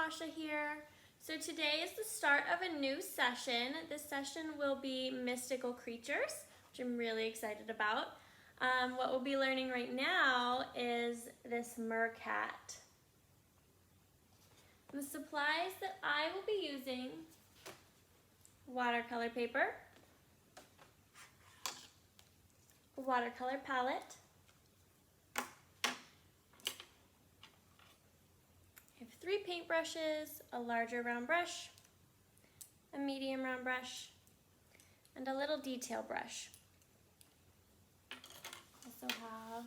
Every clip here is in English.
Tasha here. So today is the start of a new session. This session will be mystical creatures, which I'm really excited about. What we'll be learning right now is this Mer-Cat. The supplies that I will be using: watercolor paper, a watercolor palette, I have 3 paintbrushes, a larger round brush, a medium round brush, and a little detail brush. Also have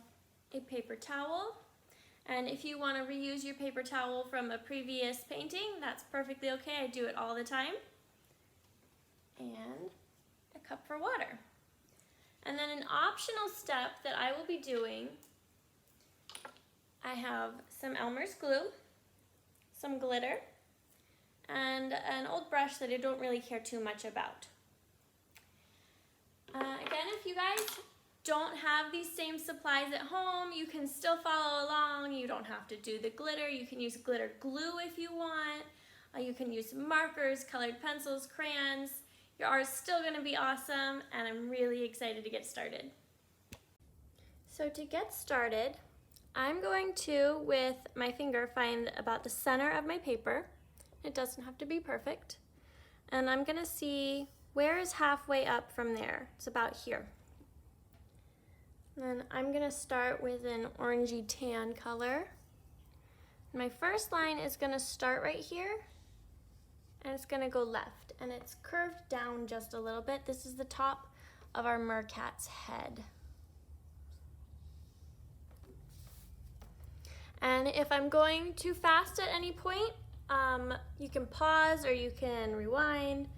a paper towel, and if you want to reuse your paper towel from a previous painting, that's perfectly okay. I do it all the time. And a cup for water. And then an optional step that I will be doing, I have some Elmer's glue, some glitter, and an old brush that I don't really care too much about. Again, if you guys don't have these same supplies at home, you can still follow along. You don't have to do the glitter. You can use glitter glue if you want. You can use markers, colored pencils, crayons. Your art is still going to be awesome, and I'm really excited to get started. So to get started, I'm going to, with my finger, find about the center of my paper. It doesn't have to be perfect. And I'm going to see where is halfway up from there. It's about here. Then I'm going to start with an orangey tan color. My first line is going to start right here, and it's going to go left, and it's curved down just a little bit. This is the top of our Mer-Cat's head. And if I'm going too fast at any point, you can pause or you can rewind.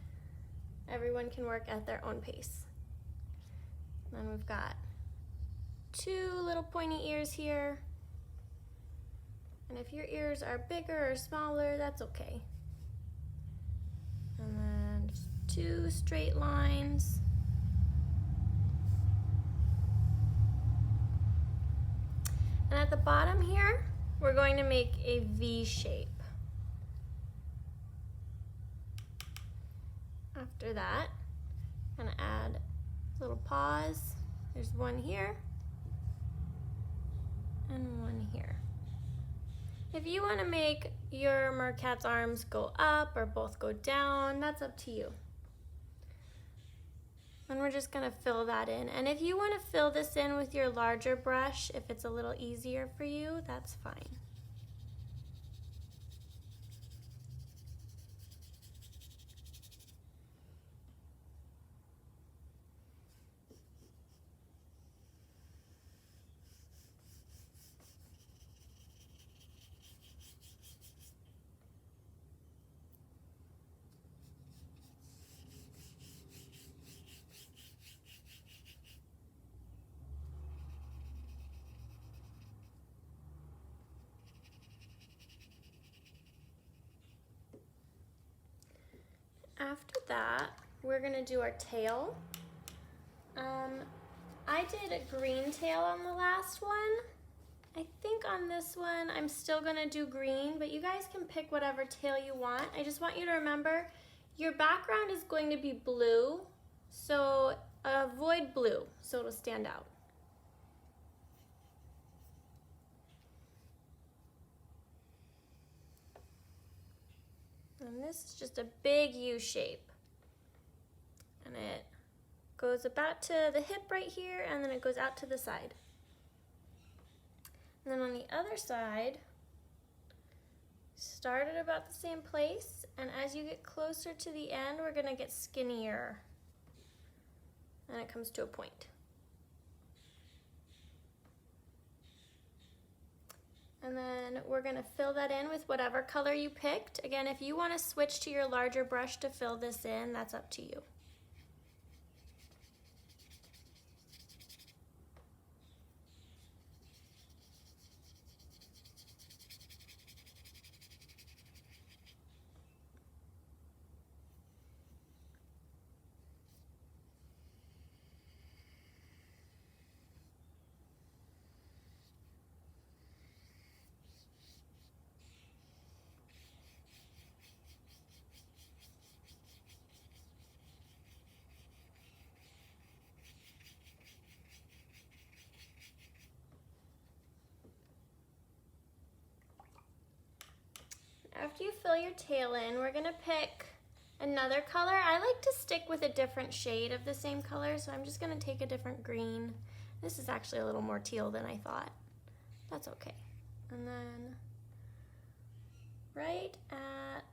Everyone can work at their own pace. Then we've got 2 little pointy ears here. And if your ears are bigger or smaller, that's okay. And then just 2 straight lines. And at the bottom here, we're going to make a V shape. After that, I'm going to add a little pause. There's one here and one here. If you want to make your Mer-Cat's arms go up or both go down, that's up to you. And we're just going to fill that in. And if you want to fill this in with your larger brush, if it's a little easier for you, that's fine. After that, we're gonna do our tail. I did a green tail on the last one. I think on this one, I'm still gonna do green, but you guys can pick whatever tail you want. I just want you to remember, your background is going to be blue, so avoid blue, so it'll stand out. And this is just a big U shape. And it goes about to the hip right here, and then it goes out to the side. And then on the other side, start at about the same place, and as you get closer to the end, we're gonna get skinnier. And it comes to a point. And then we're gonna fill that in with whatever color you picked. Again, if you wanna switch to your larger brush to fill this in, that's up to you. after you fill your tail in, we're gonna pick another color. I like to stick with a different shade of the same color, so I'm just gonna take a different green. This is actually a little more teal than I thought. That's okay. And then right at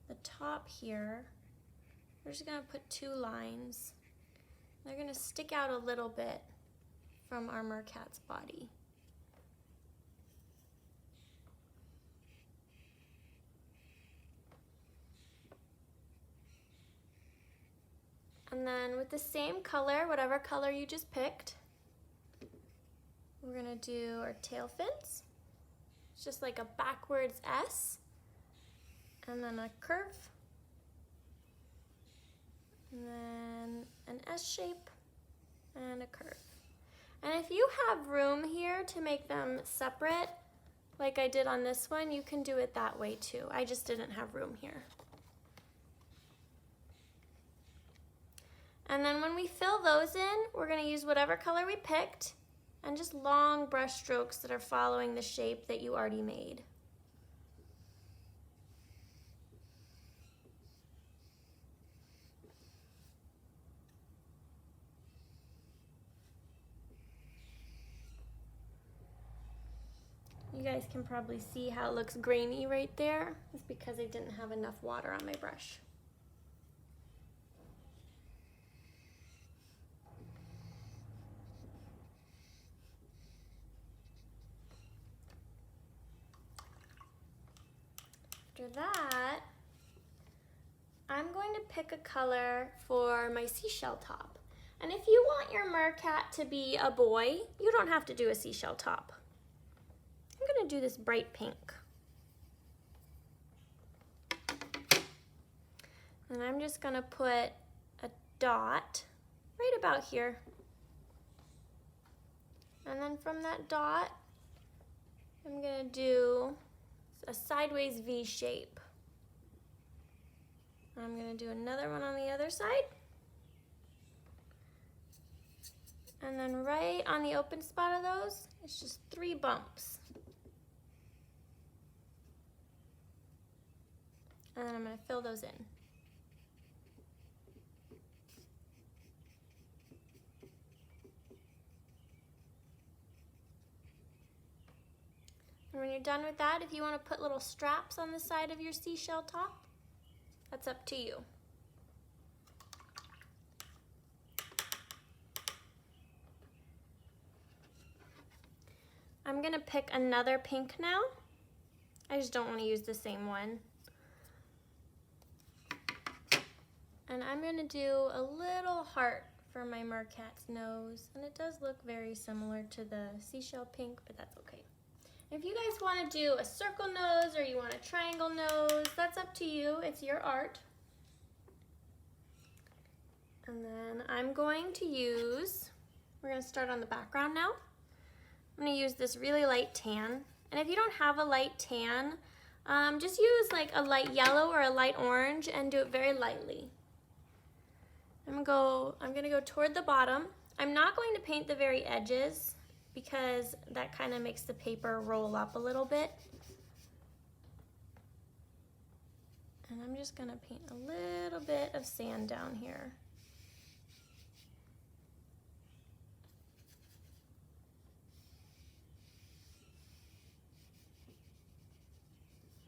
the top here, we're just gonna put 2 lines. They're gonna stick out a little bit from our Mer-Cat's body. And then with the same color, whatever color you just picked, we're gonna do our tail fins. It's just like a backwards S, and then a curve, and then an S shape, and a curve. And if you have room here to make them separate, like I did on this one, you can do it that way too. I just didn't have room here. And then when we fill those in, we're gonna use whatever color we picked and just long brush strokes that are following the shape that you already made. You guys can probably see how it looks grainy right there. It's because I didn't have enough water on my brush. After that, I'm going to pick a color for my seashell top. And if you want your Mer-Cat to be a boy, you don't have to do a seashell top. I'm gonna do this bright pink. And I'm just gonna put a dot right about here. And then from that dot, I'm gonna do a sideways V shape. I'm gonna do another one on the other side. And then right on the open spot of those, it's just 3 bumps. And then I'm gonna fill those in. And when you're done with that, if you want to put little straps on the side of your seashell top, that's up to you. I'm gonna pick another pink now. I just don't want to use the same one. And I'm gonna do a little heart for my Mer-Cat's nose. And it does look very similar to the seashell pink, but that's okay. If you guys want to do a circle nose or you want a triangle nose, that's up to you. It's your art. And then I'm going to use, we're going to start on the background now. I'm going to use this really light tan. And if you don't have a light tan, just use like a light yellow or a light orange and do it very lightly. I'm going to go toward the bottom. I'm not going to paint the very edges, because that kind of makes the paper roll up a little bit. And I'm just gonna paint a little bit of sand down here.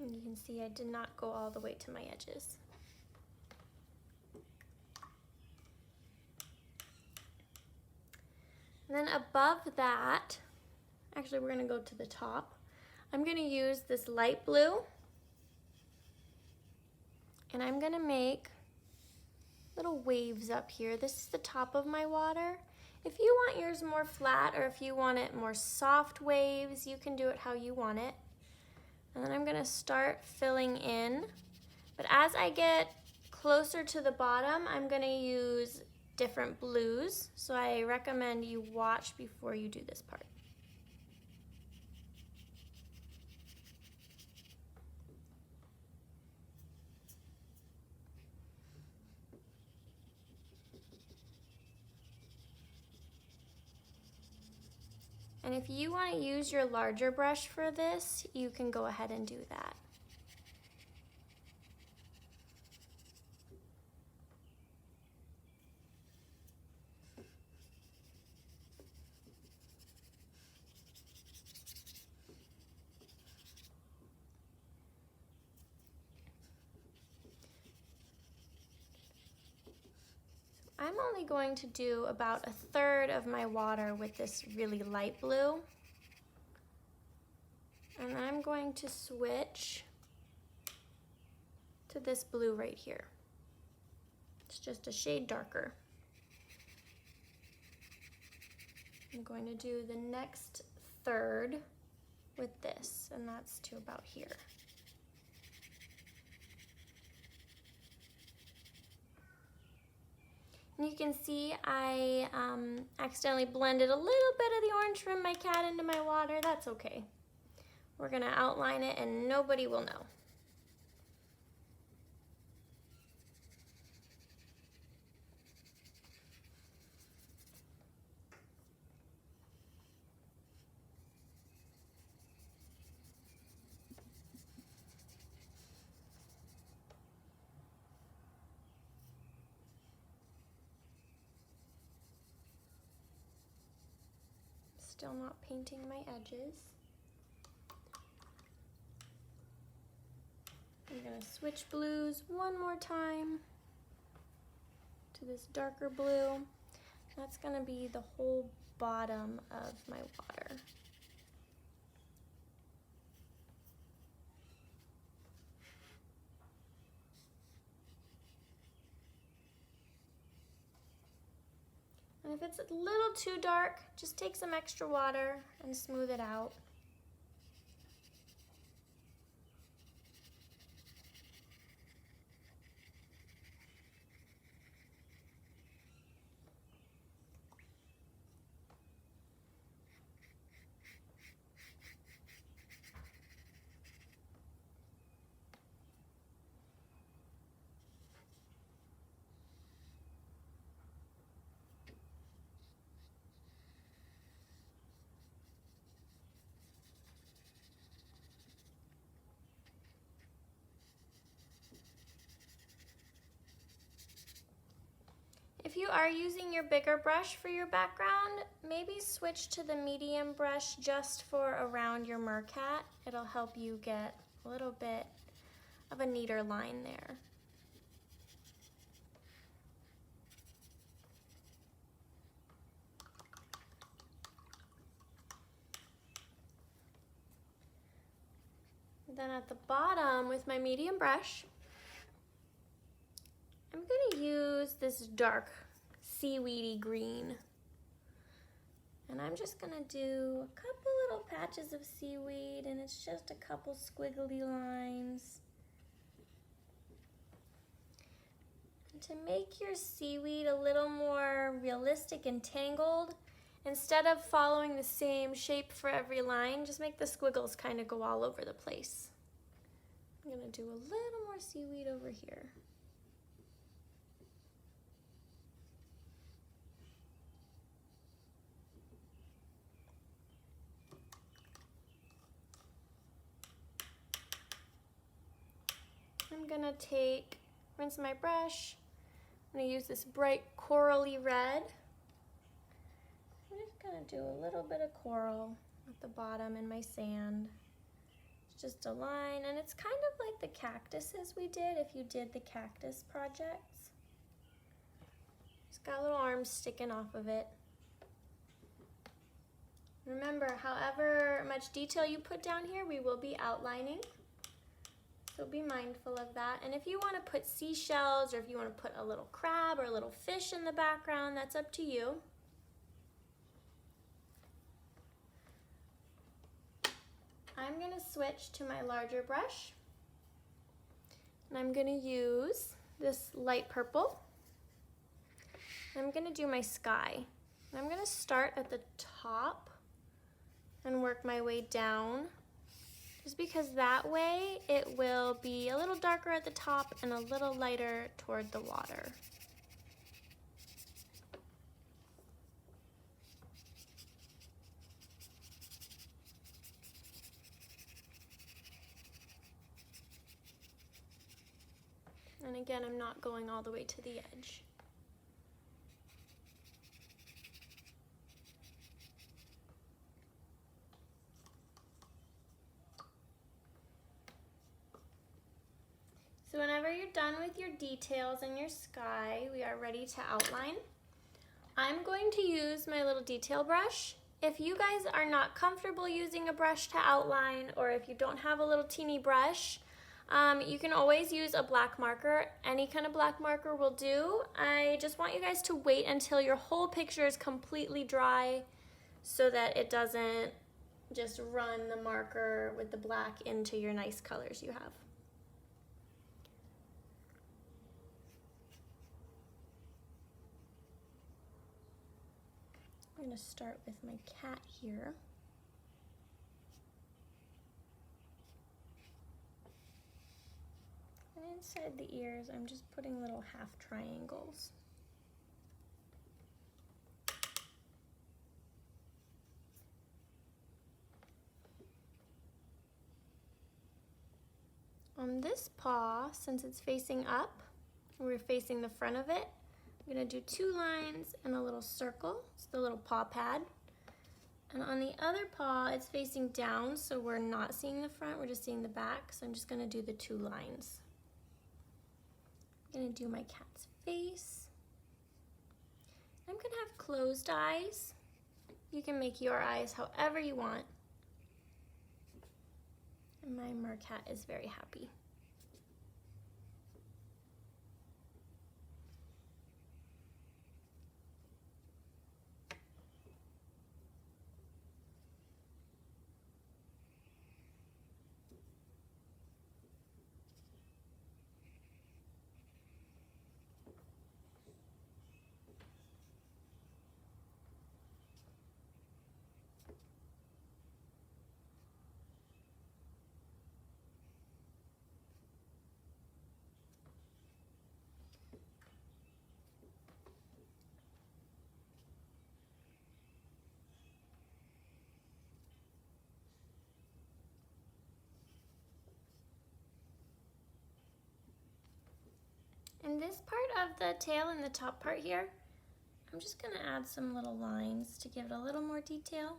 And you can see I did not go all the way to my edges. And then above that, actually we're gonna go to the top. I'm gonna use this light blue, and I'm gonna make little waves up here. This is the top of my water. If you want yours more flat, or if you want it more soft waves, you can do it how you want it. And then I'm gonna start filling in. But as I get closer to the bottom, I'm gonna use different blues, so I recommend you watch before you do this part. And if you want to use your larger brush for this, you can go ahead and do that. I'm only going to do about 1/3 of my water with this really light blue. And I'm going to switch to this blue right here. It's just a shade darker. I'm going to do the next 1/3 with this, and that's to about here. And you can see I accidentally blended a little bit of the orange from my cat into my water. That's okay. We're gonna outline it and nobody will know. Still not painting my edges. I'm gonna switch blues one more time to this darker blue. That's gonna be the whole bottom of my water. And if it's a little too dark, just take some extra water and smooth it out. If you are using your bigger brush for your background, maybe switch to the medium brush just for around your Mer-Cat. It'll help you get a little bit of a neater line there. Then at the bottom with my medium brush, I'm gonna use this dark seaweedy green. And I'm just gonna do a couple little patches of seaweed, and it's just a couple squiggly lines. And to make your seaweed a little more realistic and tangled, instead of following the same shape for every line, just make the squiggles kind of go all over the place. I'm gonna do a little more seaweed over here. I'm gonna rinse my brush. I'm gonna use this bright corally red. I'm just gonna do a little bit of coral at the bottom in my sand. It's just a line, and it's kind of like the cactuses we did if you did the cactus projects. It's got little arms sticking off of it. Remember, however much detail you put down here, we will be outlining. So be mindful of that. And if you want to put seashells, or if you want to put a little crab or a little fish in the background, that's up to you. I'm going to switch to my larger brush. And I'm going to use this light purple. I'm going to do my sky. And I'm going to start at the top and work my way down. Just because that way it will be a little darker at the top and a little lighter toward the water. And again, I'm not going all the way to the edge. So whenever you're done with your details and your sky, we are ready to outline. I'm going to use my little detail brush. If you guys are not comfortable using a brush to outline, or if you don't have a little teeny brush, you can always use a black marker. Any kind of black marker will do. I just want you guys to wait until your whole picture is completely dry so that it doesn't just run the marker with the black into your nice colors you have. I'm going to start with my cat here. And inside the ears, I'm just putting little half triangles. On this paw, since it's facing up, we're facing the front of it, I'm going to do 2 lines and a little circle. It's the little paw pad. And on the other paw, it's facing down, so we're not seeing the front, we're just seeing the back. So I'm just going to do the 2 lines. I'm going to do my cat's face. I'm going to have closed eyes. You can make your eyes however you want. And my Mer-Cat is very happy. In this part of the tail and the top part here, I'm just going to add some little lines to give it a little more detail.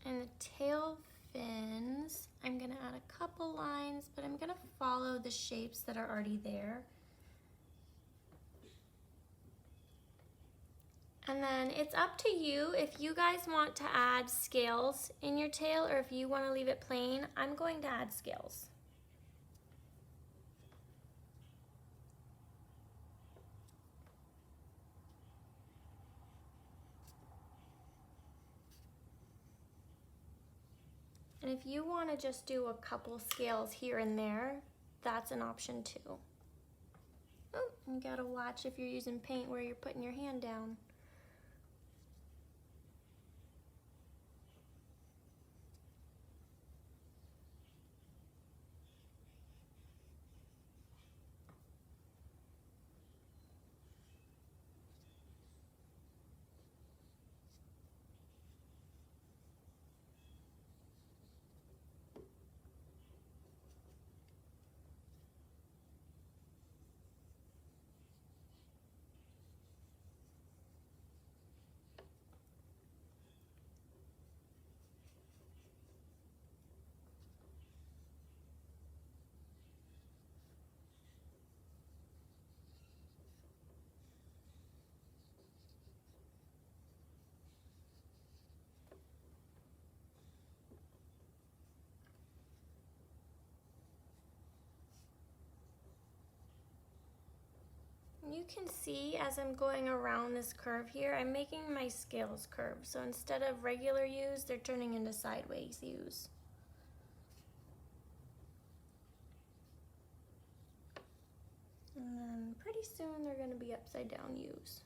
And the tail fins, I'm going to add a couple lines, but I'm going to follow the shapes that are already there. And then it's up to you if you guys want to add scales in your tail or if you want to leave it plain. I'm going to add scales. And if you want to just do a couple scales here and there, that's an option too. Oh, you gotta watch if you're using paint where you're putting your hand down. You can see as I'm going around this curve here, I'm making my scales curve. So instead of regular U's, they're turning into sideways U's. soon they're gonna be upside down U's.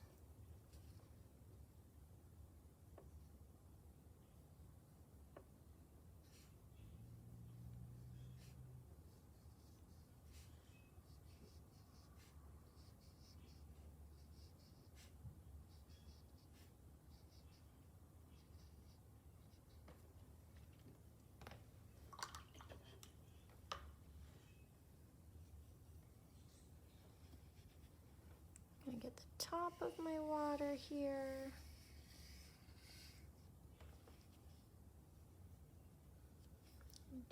I'm gonna get the top of my water here.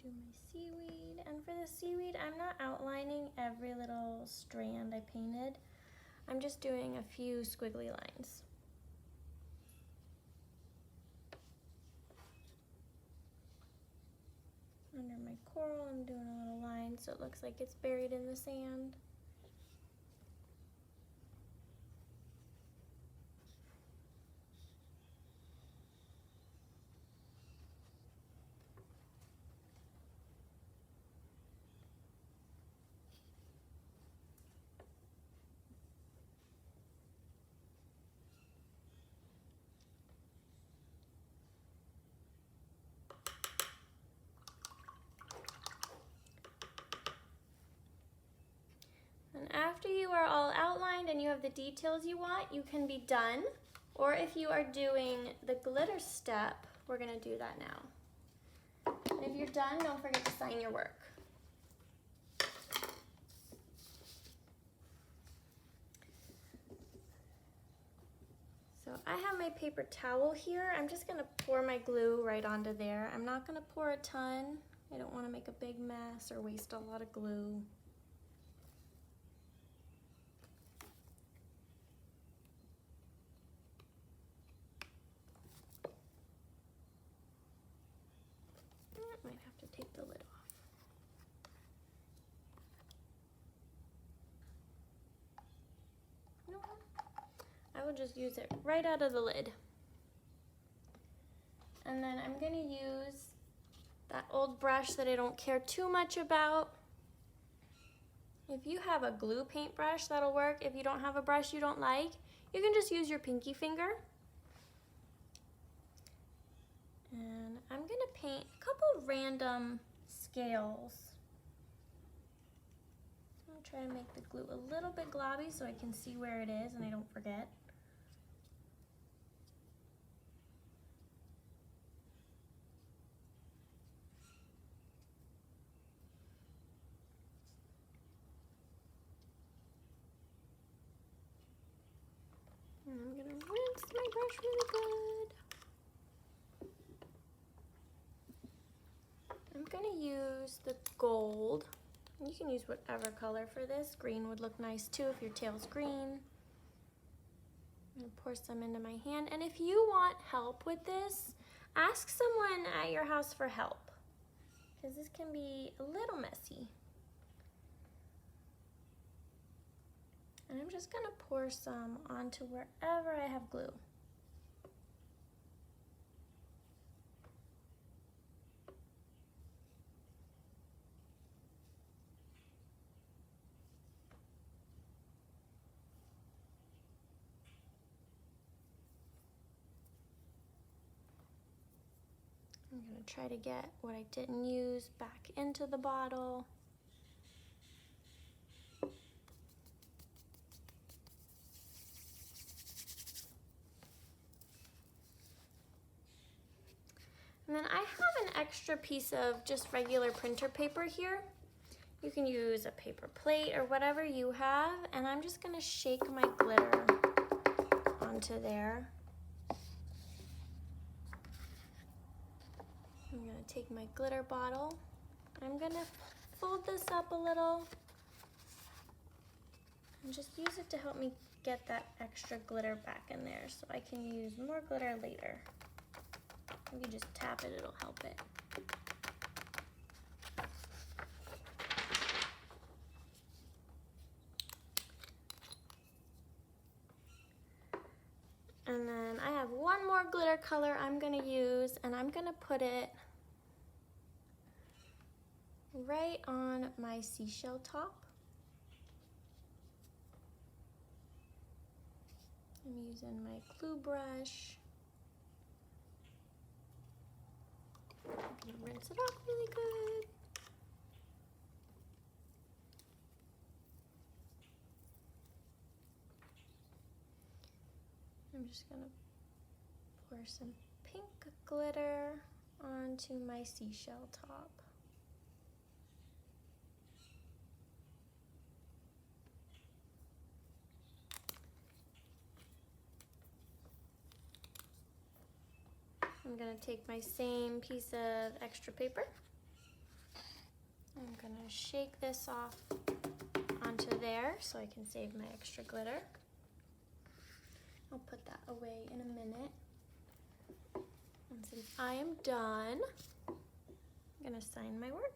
Do my seaweed, and for the seaweed, I'm not outlining every little strand I painted. I'm just doing a few squiggly lines. Under my coral, I'm doing a little line so it looks like it's buried in the sand. And after you are all outlined and you have the details you want, you can be done. Or if you are doing the glitter step, we're gonna do that now. And if you're done, don't forget to sign your work. So I have my paper towel here. I'm just gonna pour my glue right onto there. I'm not gonna pour a ton. I don't wanna make a big mess or waste a lot of glue. Might have to take the lid off. No, I will just use it right out of the lid. And then I'm gonna use that old brush that I don't care too much about. If you have a glue paintbrush, that'll work. If you don't have a brush you don't like, you can just use your pinky finger. And I'm gonna paint a couple random scales. I'm gonna try to make the glue a little bit globby so I can see where it is and I don't forget. And I'm gonna rinse my brush really good. I'm gonna use the gold. You can use whatever color for this. Green would look nice too if your tail's green. I'm gonna pour some into my hand. And if you want help with this, ask someone at your house for help, because this can be a little messy. And I'm just gonna pour some onto wherever I have glue. I'm gonna try to get what I didn't use back into the bottle. And then I have an extra piece of just regular printer paper here. You can use a paper plate or whatever you have, and I'm just gonna shake my glitter onto there. I'm gonna take my glitter bottle. I'm gonna fold this up a little and just use it to help me get that extra glitter back in there so I can use more glitter later. If you just tap it, it'll help it. And then I have one more glitter color I'm gonna use, and I'm gonna put it right on my seashell top. I'm using my glue brush. I'm gonna rinse it off really good. I'm just gonna pour some pink glitter onto my seashell top. I'm gonna take my same piece of extra paper. I'm gonna shake this off onto there so I can save my extra glitter. I'll put that away in a minute. And since I am done, I'm gonna sign my work.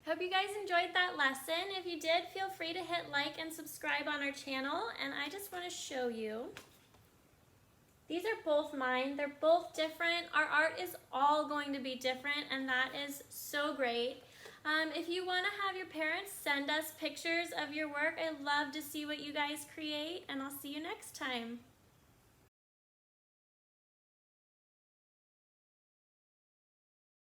Hope you guys enjoyed that lesson. If you did, feel free to hit like and subscribe on our channel. And I just want to show you. These are both mine. They're both different. Our art is all going to be different, and that is so great. If you want to have your parents send us pictures of your work, I'd love to see what you guys create, and I'll see you next time.